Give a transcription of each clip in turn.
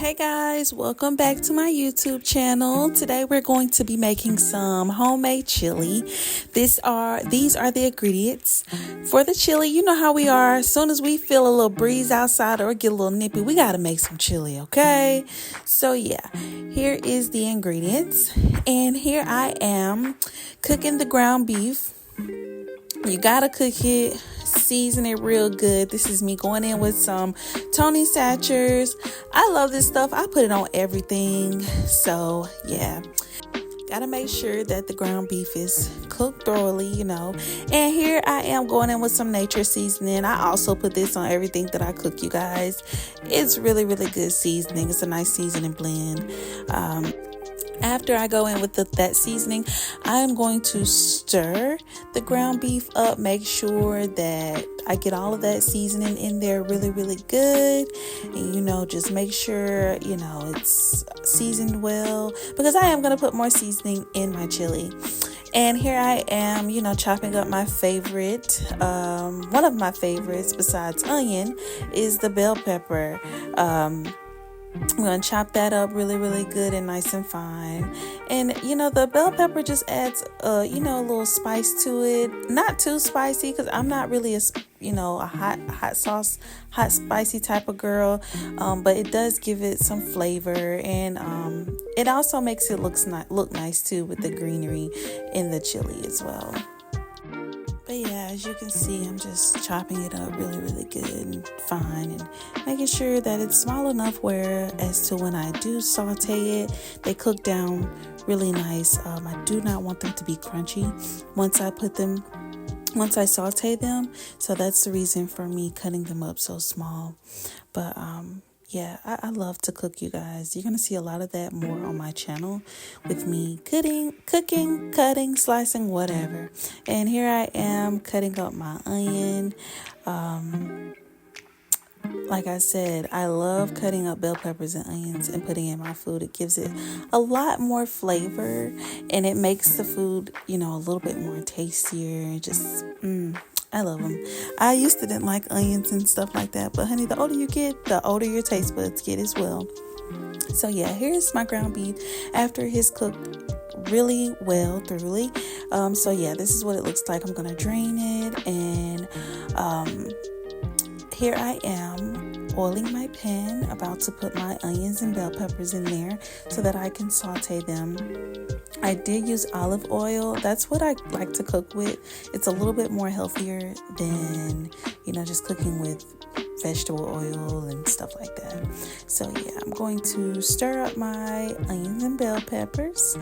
Hey guys, welcome back to my YouTube channel. Today we're going to be making some homemade chili. These are the ingredients for the chili. You know how we are. As soon as we feel a little breeze outside or get a little nippy, we got to make some chili, okay? So yeah, here is the ingredients. And here I am cooking the ground beef. You gotta cook it, season it real good. This is me going in with some Tony Satchers. I love this stuff. I put it on everything. So yeah, gotta make sure that the ground beef is cooked thoroughly, And here I am going in with some nature seasoning. I also put this on everything that I cook, you guys. It's really, really good seasoning. It's a nice seasoning blend. After I go in with that seasoning, I'm going to stir the ground beef up, make sure that I get all of that seasoning in there really, really good. And, just make sure, it's seasoned well, because I am going to put more seasoning in my chili. And here I am, chopping up my favorite. One of my favorites besides onion is the bell pepper. I'm going to chop that up really, really good and nice and fine. And, the bell pepper just adds, a little spice to it. Not too spicy, because I'm not really a hot sauce, hot spicy type of girl. But it does give it some flavor. And it also makes it look nice, too, with the greenery in the chili as well. But yeah, as you can see, I'm just chopping it up really, really good and fine, and making sure that it's small enough where as to when I do saute it, they cook down really nice. I do not want them to be crunchy once I saute them. So that's the reason for me cutting them up so small. But yeah, I love to cook, you guys. You're going to see a lot of that more on my channel with me cooking, cutting, slicing, whatever. And here I am cutting up my onion. Like I said, I love cutting up bell peppers and onions and putting it in my food. It gives it a lot more flavor, and it makes the food, a little bit more tastier. Just, I love them. I used to didn't like onions and stuff like that, but honey, the older you get, the older your taste buds get as well. So yeah, here's my ground beef after it's cooked really well, thoroughly. So yeah, this is what it looks like. I'm gonna drain it, and here I am oiling my pan, about to put my onions and bell peppers in there so that I can saute them. I did use olive oil. That's what I like to cook with. It's a little bit more healthier than, just cooking with vegetable oil and stuff like that. So yeah, I'm going to stir up my onions and bell peppers,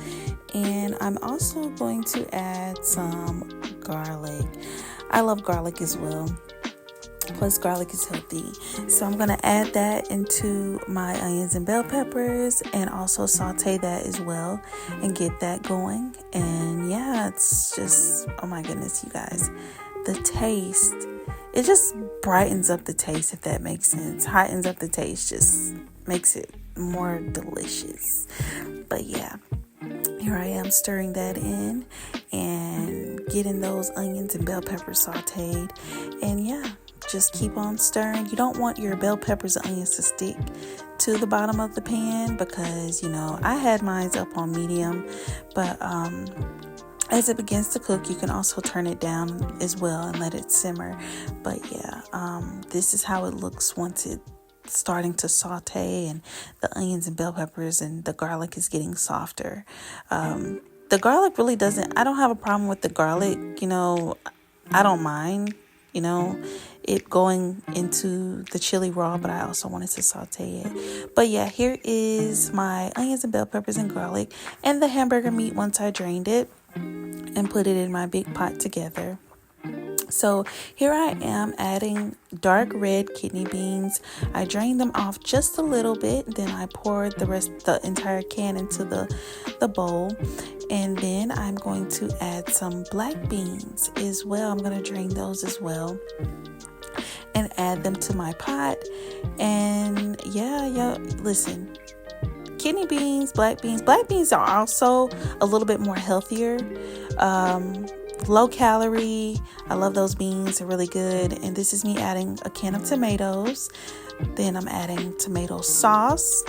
and I'm also going to add some garlic. I love garlic as well. Plus, garlic is healthy. So I'm going to add that into my onions and bell peppers, and also saute that as well and get that going. And yeah, it's just, oh my goodness, you guys, the taste, it just brightens up the taste, if that makes sense. Heightens up the taste, just makes it more delicious. But yeah, here I am stirring that in and getting those onions and bell peppers sauteed. And yeah, just keep on stirring. You don't want your bell peppers and onions to stick to the bottom of the pan, because I had mine up on medium, but as it begins to cook, you can also turn it down as well and let it simmer. But yeah, this is how it looks once it's starting to saute and the onions and bell peppers and the garlic is getting softer. The garlic really doesn't, I don't have a problem with the garlic. I don't mind, it going into the chili raw, but I also wanted to saute it. But yeah, here is my onions and bell peppers and garlic and the hamburger meat once I drained it and put it in my big pot together. So here I am adding dark red kidney beans. I drained them off just a little bit. Then I poured the entire can into the bowl. And then I'm going to add some black beans as well. I'm going to drain those as well and add them to my pot. And yeah, listen. Kidney beans, black beans are also a little bit more healthier. Low calorie. I love those beans. They're really good. And this is me adding a can of tomatoes. Then I'm adding tomato sauce.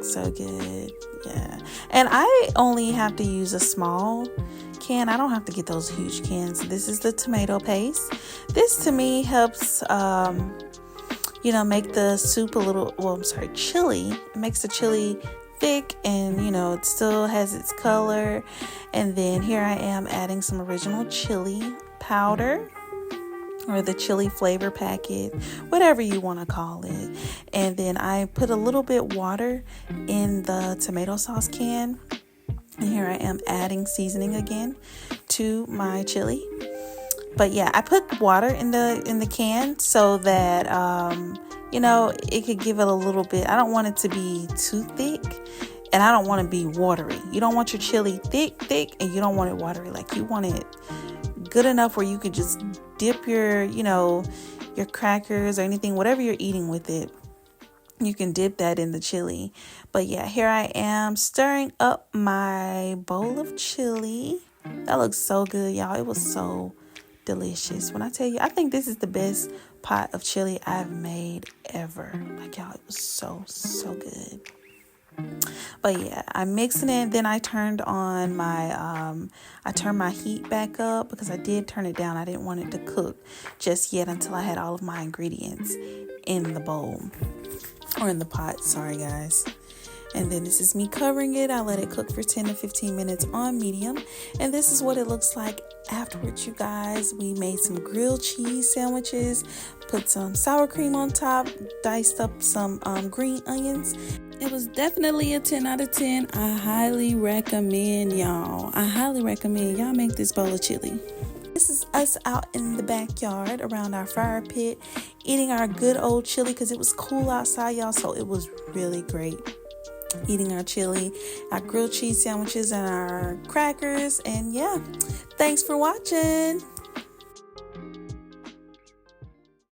So good. Yeah. And I only have to use a small can. I don't have to get those huge cans. This is the tomato paste. This to me helps make the soup a little, chili. It makes the chili thick, and it still has its color. And then here I am adding some original chili powder, or the chili flavor packet, whatever you want to call it. And then I put a little bit water in the tomato sauce can. And here I am adding seasoning again to my chili. But yeah, I put water in the can so that it could give it a little bit. I don't want it to be too thick, and I don't want to be watery. You don't want your chili thick, and you don't want it watery. Like, you want it good enough where you could just dip your crackers or anything, whatever you're eating with it. You can dip that in the chili. But yeah, here I am stirring up my bowl of chili. That looks so good, y'all. It was so delicious. When I tell you, I think this is the best pot of chili I've made ever. Like, y'all, it was so good. But yeah, I'm mixing it. Then I turned on I turned my heat back up, because I did turn it down. I didn't want it to cook just yet until I had all of my ingredients in the bowl, or in the pot. Sorry, guys. And then this is me covering it. I let it cook for 10 to 15 minutes on medium. And this is what it looks like afterwards, you guys. We made some grilled cheese sandwiches, put some sour cream on top, diced up some green onions. It was definitely a 10 out of 10. I highly recommend y'all. Make this bowl of chili. This is us out in the backyard around our fire pit, eating our good old chili, because it was cool outside, y'all. So it was really great eating our chili, our grilled cheese sandwiches, and our crackers. And yeah, thanks for watching.